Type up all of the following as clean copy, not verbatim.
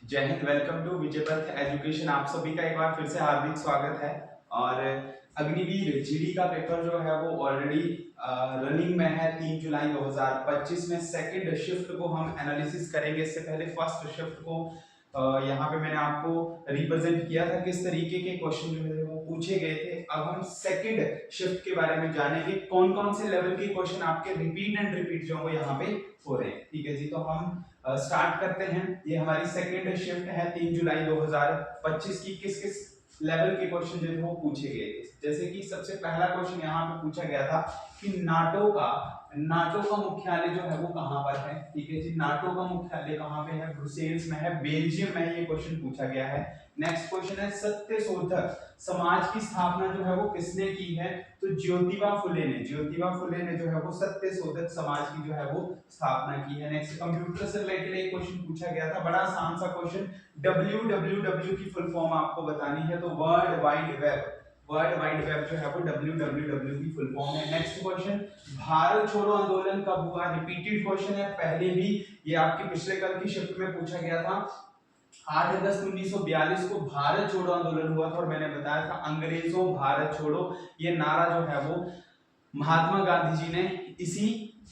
जय Hind. Welcome to विजय पथ education. आप सभी का एक बार फिर से हार्दिक स्वागत है। और अग्निवीर जीडी का पेपर जो है वो ऑलरेडी रनिंग में है। 3 जुलाई 2025 में सेकंड शिफ्ट को हम एनालिसिस करेंगे। इससे पहले फर्स्ट शिफ्ट को यहाँ पे मैंने आपको रिप्रेजेंट किया था किस तरीके के क्वेश्चन जो है वो पूछे गए थे। अब हम सेकंड शिफ्ट के बारे में जानेंगे, कौन कौन से लेवल के क्वेश्चन आपके रिपीट एंड रिपीट जो वो यहाँ पे हो रहे हैं। ठीक है जी, तो हम स्टार्ट करते हैं। ये हमारी सेकंड शिफ्ट है 3 जुलाई 2025 की। किस किस लेवल के क्वेश्चन जो थे वो पूछे गए थे। जैसे कि सबसे पहला क्वेश्चन यहाँ पे पूछा गया था कि नाटो का मुख्यालय जो है वो कहाँ पर है। ठीक है जी, नाटो का मुख्यालय कहाँ पे है? ब्रुसेल्स में है, बेल्जियम में। ये क्वेश्चन पूछा गया है। नेक्स्ट क्वेश्चन है सत्यशोधक समाज की स्थापना जो है वो किसने की है? तो ज्योतिबा फुले ने जो है वो सत्यशोधक समाज की जो है वो स्थापना की है। नेक्स्ट कंप्यूटर से रिलेटेड एक क्वेश्चन पूछा गया था, बड़ा आसान सा क्वेश्चन। www की फुल फॉर्म आपको बतानी है, तो वर्ल्ड वाइड वेब जो है वो www की फुल फॉर्म है। नेक्स्ट क्वेश्चन, भारत छोड़ो आंदोलन कब हुआ? रिपीटेड क्वेश्चन है, पहले भी ये आपके पिछले कल की शिफ्ट में पूछा गया था। 8 अगस्त 1942 को भारत छोड़ो आंदोलन हुआ था और मैंने बताया था अंग्रेजों भारत छोड़ो, ये नारा जो है वो महात्मा गांधी जी ने इसी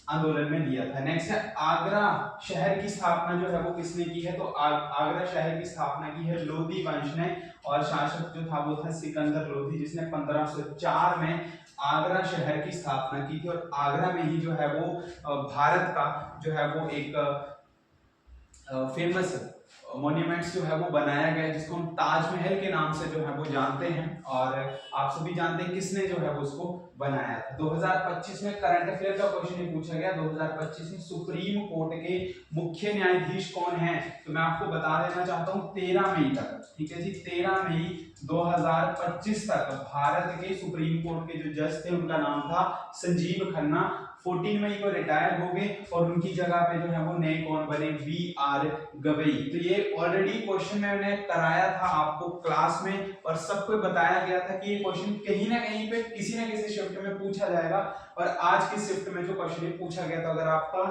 आंदोलन में दिया था। नेक्स्ट है आगरा शहर की स्थापना जो है वो किसने की है? तो आगरा शहर की स्थापना की है लोधी वंश ने, और शासक जो था वो था सिकंदर लोधी, जिसने 1504 में आगरा शहर की स्थापना की थी। और आगरा में ही जो है वो भारत का जो है वो एक फेमस मॉन्यूमेंट्स जो है वो बनाया गया, जिसको हम ताजमहल के नाम से जो है वो जानते हैं। और आप सभी जानते हैं किसने जो है वो उसको बनाया था। 2025 में करंट अफेयर का क्वेश्चन ये पूछा गया, 2025 में सुप्रीम कोर्ट के मुख्य न्यायाधीश कौन है? तो मैं आपको बता देना चाहता हूँ 13 मई तक। ठीक है जी, 13 मई 2025 तक भारत के सुप्रीम कोर्ट के जो जज थे उनका नाम था संजीव खन्ना। 14 मई को रिटायर हो गए और उनकी जगह पे जो है वो नए कौन बने? BR गवई। तो ये ऑलरेडी क्वेश्चन मैंने कराया था आपको क्लास में और सबको बताया गया था कि ये क्वेश्चन कहीं ना कहीं पे किसी ना किसी शिफ्ट में पूछा जाएगा। और आज की शिफ्ट में जो क्वेश्चन पूछा गया, तो अगर आपका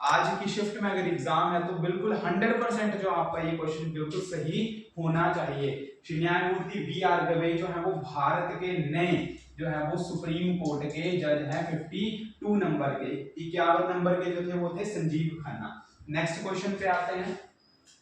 आज की शिफ्ट में अगर एग्जाम है तो बिल्कुल 100% जो आपका ये क्वेश्चन बिल्कुल सही होना चाहिए। श्री न्यायमूर्ति BR गवई जो है वो भारत के नए जो है वो सुप्रीम कोर्ट के जज हैं। 52 नंबर के, 51 नंबर के जो थे वो थे संजीव खन्ना। नेक्स्ट क्वेश्चन पे आते हैं।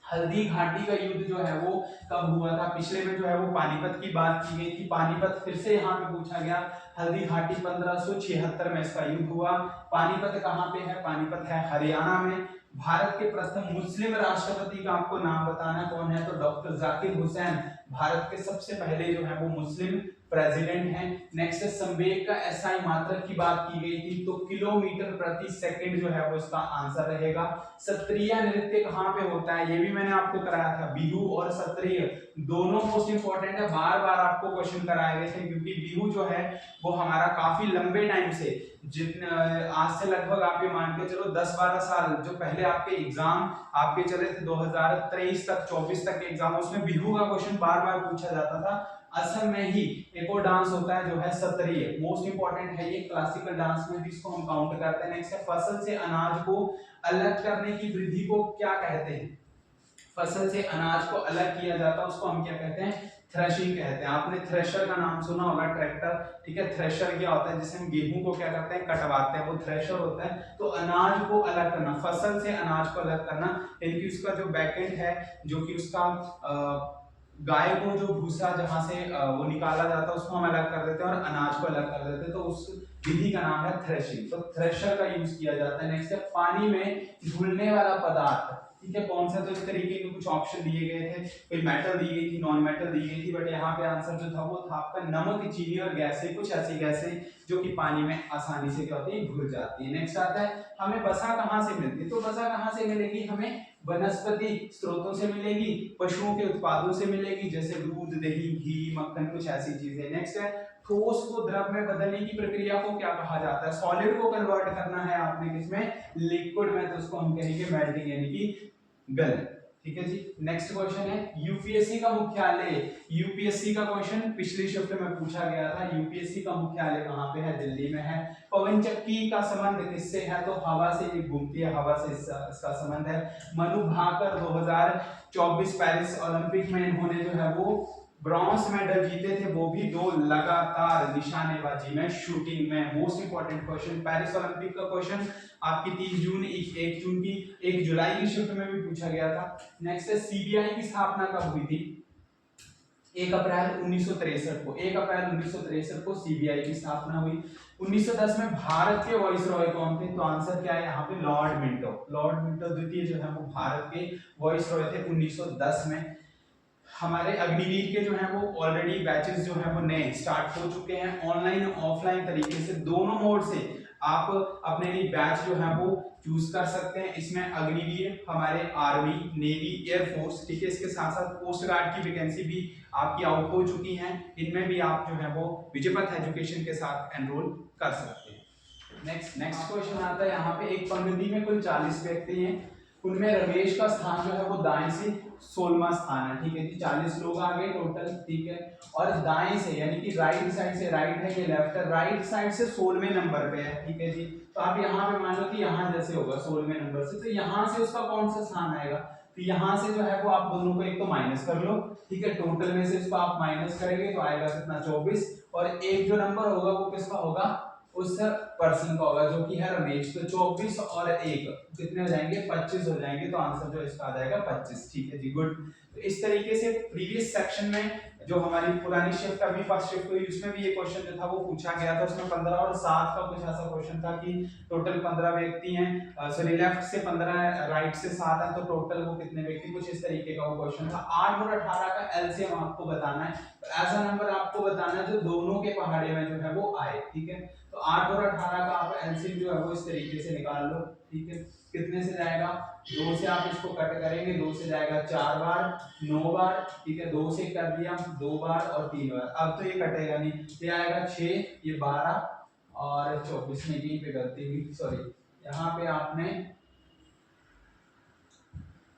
हल्दी घाटी का युद्ध जो है वो कब हुआ था? पिछले में जो है वो पानीपत की बात की गई थी, पानीपत फिर से यहाँ पे पूछा गया। हल्दी घाटी 1576 में इसका युद्ध हुआ। पानीपत कहाँ पे है? पानीपत है हरियाणा में। भारत के प्रथम मुस्लिम राष्ट्रपति का आपको नाम बताना कौन है? तो डॉक्टर जाकिर हुसैन भारत के सबसे पहले जो है वो मुस्लिम प्रेसिडेंट हैं। नेक्स्ट संवेग का एसआई मात्रक की बात की गई थी, तो किलोमीटर प्रति सेकंड जो है वो इसका आंसर रहेगा। सत्रिया नृत्य कहाँ पे होता है? ये भी मैंने आपको कराया था। बिहू और सत्रिय दोनों मोस्ट इंपॉर्टेंट है, बार बार आपको क्वेश्चन कराए गए थे, क्योंकि बिहू जो है वो हमारा काफी लंबे टाइम से, जितना आज से लगभग आप ये मान के चलो 10-12 साल जो पहले आपके एग्जाम आपके चले थे 2023 तक 24 तक के एग्जाम, उसमें बिहू का क्वेश्चन बार बार पूछा जाता था। असम में ही एक और डांस होता है जो है सत्रिय, मोस्ट इंपॉर्टेंट है ये क्लासिकल डांस में भी इसको हम काउंट करते हैं। नेक्स्ट है फसल से अनाज को अलग करने की विधि को क्या कहते हैं? फसल से अनाज को अलग किया जाता है उसको हम क्या कहते हैं? थ्रेशिंग कहते हैं। आपने थ्रेशर का नाम सुना होगा, ट्रैक्टर। ठीक है, थ्रेशर क्या होता है? जिसे हम गेहूं को क्या करते हैं? कटवाते हैं, वो थ्रेशर होता है। तो अनाज को अलग करना, फसल से अनाज को अलग करना, यानी कि उसका जो बैकेंड है, जो कि उसका गाय को जो भूसा जहां से वो निकाला जाता है उसको हम अलग कर देते हैं और अनाज को अलग कर देते हैं, तो उस विधि का नाम है थ्रेशिंग। तो थ्रेशर का यूज किया जाता है। नेक्स्ट है पानी में घुलने वाला पदार्थ। ठीक है, कौन सा? तो इस तरीके के कुछ ऑप्शन दिए गए थे, कोई मेटल दी गई थी, नॉन मेटल दी गई थी, बट यहाँ पे आंसर जो था वो था आपका नमक, चीनी और गैसें, कुछ ऐसी गैसें जो कि पानी में आसानी से क्या होती है? घुल जाती है। नेक्स्ट आता है हमें वसा कहाँ से मिलती है? तो वसा कहाँ से मिलेगी? हमें वनस्पति स्रोतों से मिलेगी, पशुओं के उत्पादों से मिलेगी, जैसे दूध, दही, घी, मक्खन, कुछ ऐसी चीजें। नेक्स्ट है ठोस को द्रव में बदलने की प्रक्रिया को क्या कहा जाता है? सॉलिड को कन्वर्ट करना है आपने किसमें? लिक्विड में, तो उसको हम कहेंगे मेल्टिंग, यानी कि गलन। ठीक है जी। नेक्स्ट क्वेश्चन है यूपीएससी का मुख्यालय, यूपीएससी का क्वेश्चन पिछली शिफ्ट में पूछा गया था, यूपीएससी का मुख्यालय कहाँ पे है? दिल्ली में है। पवन चक्की का संबंध किससे है? तो हवा से ये घूमती है, हवा से इसका संबंध है। मनु भाकर 2024 पेरिस ओलंपिक में इन्होंने जो है वो ब्रॉन्ज मेडल जीते थे, वो भी 2 लगातार निशानेबाजी में, शूटिंग में। Most important question Paris Olympic का क्वेश्चन आपकी 30 जून 1 जून की 1 जुलाई की शिफ्ट में भी पूछा गया था। नेक्स्ट है सीबीआई की स्थापना कब हुई थी? 1 अप्रैल 1963 को, 1 अप्रैल 1963 को सीबीआई की स्थापना हुई। 1910 में भारत के वाइसरॉय कौन थे? तो आंसर क्या है यहाँ पे? Lord Minto. लॉर्ड मिंटो द्वितीय जो है वो भारत के वाइसरॉय थे 1910 में। हमारे अग्निवीर के जो है वो ऑलरेडी बैचेस जो है वो नए स्टार्ट हो चुके हैं, ऑनलाइन ऑफलाइन तरीके से दोनों मोड से आप अपने लिए बैच जो है वो चूज कर सकते हैं। इसमें अग्निवीर, हमारे आर्मी, नेवी, एयरफोर्स, ठीक है, इसके साथ साथ कोस्ट गार्ड की वैकेंसी भी आपकी आउट हो चुकी हैं, इनमें भी आप जो है वो विजयपथ एजुकेशन के साथ एनरोल कर सकते हैं। नेक्स्ट क्वेश्चन आता है यहाँ पे, एक पंक्ति में कुल 40 व्यक्ति हैं, उनमें रमेश का स्थान जो है वो दाएं से 16वां स्थान है, ठीक है जी। 40 लोग आ गए टोटल, ठीक है, और दाएं से यानी कि राइट साइड से, राइट है कि लेफ्ट है, राइट साइड से 16वें नंबर पे है, ठीक है जी। तो आप यहाँ पे मान लो कि यहाँ जैसे होगा 16वें नंबर से, तो यहाँ से उसका कौन सा स्थान आएगा? तो यहाँ से जो है वो आप दोनों को एक तो माइनस कर लो, ठीक है, टोटल में से इसको आप माइनस करेंगे तो आएगा कितना? 24, और एक जो नंबर होगा वो किसका होगा? उस पर्सन का होगा जो कि है रमेश। तो 24 और 1 कितने हो जाएंगे? 25 हो जाएंगे। तो आंसर जो इसका आ जाएगा 25, ठीक है जी, गुड। तो इस तरीके से प्रीवियस सेक्शन में जो हमारी पुरानी शिफ्ट अभी फर्स्ट शिफ्ट हुई उसमें भी ये क्वेश्चन जो था वो पूछा गया था। उसमें 15 और 7 का कुछ ऐसा क्वेश्चन था कि टोटल 15 व्यक्ति हैं, सॉरी लेफ्ट से 15 राइट से 7 है, तो टोटल वो कितने व्यक्ति, कुछ इस तरीके का वो क्वेश्चन था। 8 और 18 का एलसीएम आपको बताना है, तो ऐसा नंबर आपको बताना है जो दोनों के पहाड़े में जो है वो आए, ठीक है। तो 8 और 18 का आप एलसीएम जो है वो इस तरीके से निकाल लो, ठीक है। कितने से जाएगा? 2 से आप इसको कट करेंगे, 2 से जाएगा 4 बार, 9 बार, ठीक है, 2 से कर दिया 2 बार और 3 बार। अब तो ये कटेगा नहीं, ये आएगा 6, ये 12 और 24 में कहीं पे गलती हुई, सॉरी, यहाँ पे आपने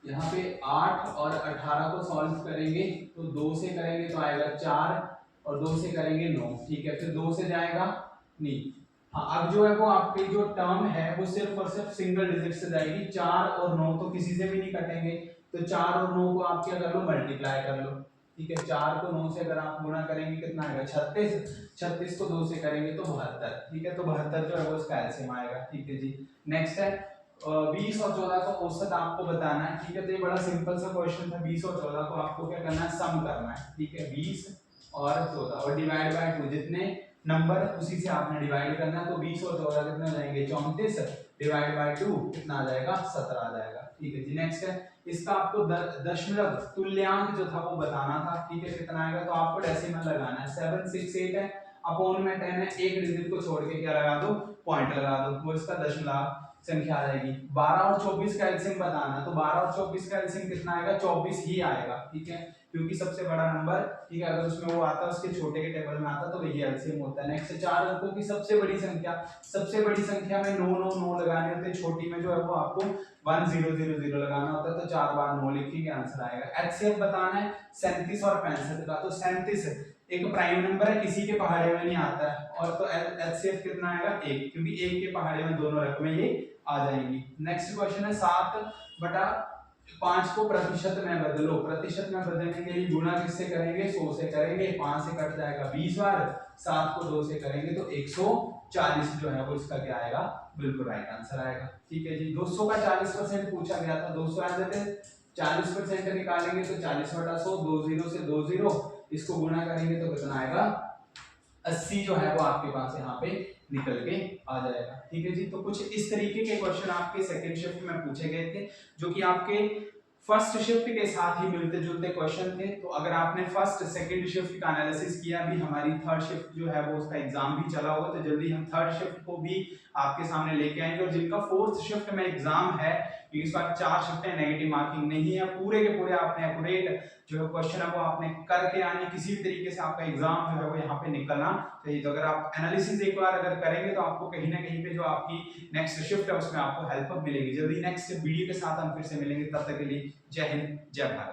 यहाँ पे 8 और 18 को सॉल्व करेंगे तो 2 से करेंगे तो आएगा 4 और 2 से करेंगे 9, ठीक है, फिर 2 से जाएगा नहीं। हाँ, अब जो है वो आपकी जो टर्म है वो सिर्फ और सिर्फ सिंगल डिजिट से जाएगी। 4 और 9 तो किसी से भी नहीं कटेंगे, तो 4 और 9 को आप क्या कर लो? मल्टीप्लाई कर लो, ठीक है। 4 को 9 से अगर आप गुणा करेंगे कितना आएगा? 36, 36 को 2 से करेंगे तो 72, ठीक है। तो 72 जो है वो इसका एलसीएम आएगा, ठीक है जी। नेक्स्ट है 20 और 14 का औसत आपको बताना है, ठीक है। तो ये बड़ा सिंपल सा क्वेश्चन था। 20 और 14 को आपको क्या करना है? सम करना है, ठीक है। 20 और 14 और डिवाइड बाय 2, जितने नंबर उसी से आपने डिवाइड करना है। तो 20 और 14 कितने हो जाएंगे? 34, डिवाइड बाय 2 कितना आ जाएगा? 17 आ जाएगा, ठीक है जी। नेक्स्ट है इसका आपको दशमलव तुल्यांक जो था वो बताना था, ठीक है। कितना आएगा? तो आपको डेसिमल लगाना है। 768 है, अपॉन में 10 है, एक डिजिट को छोड़ के क्या लगा दो? पॉइंट लगा दो, वो इसका दशमलव संख्या आ जाएगी। 12 और 24 का एलसीएम बताना है, तो 12 और 24 का एलसीएम कितना आएगा? 24 ही आएगा, ठीक है, क्योंकि सबसे बड़ा नंबर, ठीक है, अगर उसमें वो आता है उसके छोटे के टेबल में आता तो वही एलसीएम होता है। नेक्स्ट 4 अंकों की सबसे बड़ी संख्या, सबसे बड़ी संख्या में 9 9 9 लगाने होते हैं, छोटी में जो है वो आपको 1000 लगाना होता है। तो 4 बार 9 लिखेंगे, आंसर आएगा। एचसीएफ बताना है 37 और 65 का, तो 37 एक प्राइम नंबर है, किसी के पहाड़े में नहीं आता है, और तो एचसीएफ कितना आएगा? 1, क्योंकि 1 के पहाड़े में दोनों रकमें ये आ जाएंगी। नेक्स्ट क्वेश्चन है 7/5 को प्रतिशत में बदलो। प्रतिशत में बदलने के लिए गुणा किससे करेंगे? 100 से करेंगे, 5 से कट जाएगा 20 बार, 7 को 2 से करेंगे तो 140 जो है वो इसका क्या आएगा? बिल्कुल राइट आंसर आएगा, ठीक है जी। 200 का 40% पूछा गया था, 200 आ जाते 40% निकालेंगे तो 40/100, 20 से 20, इसको गुणा करेंगे तो कितना आएगा? 80 जो है वो आपके पास यहाँ पे निकल के आ जाएगा, ठीक है जी। तो कुछ इस तरीके के क्वेश्चन आपके सेकंड शिफ्ट में पूछे गए थे, जो कि आपके फर्स्ट शिफ्ट के साथ ही मिलते जुलते क्वेश्चन थे। तो अगर आपने फर्स्ट सेकंड शिफ्ट का एनालिसिस किया, भी हमारी थर्ड शिफ्ट जो है वो उसका एग्जाम भी चला होगा, तो जल्दी हम थर्ड शिफ्ट को भी आपके सामने लेके आएंगे। और जिनका फोर्थ शिफ्ट में एग्जाम है क्योंकि इस बार 4 शिफ्टें, नेगेटिव मार्किंग नहीं है, पूरे के पूरे आपने एक्यूरेट जो है क्वेश्चन है वो आपने करके आने, किसी भी तरीके से आपका एग्जाम जो है वो यहाँ पे निकलना चाहिए। तो अगर आप एनालिसिस एक बार अगर करेंगे तो आपको कहीं ना कहीं पे जो आपकी नेक्स्ट शिफ्ट है उसमें आपको हेल्प मिलेगी। जल्दी नेक्स्ट वीडियो के साथ हम फिर से मिलेंगे, तब तक के लिए जय हिंद, जय भारत।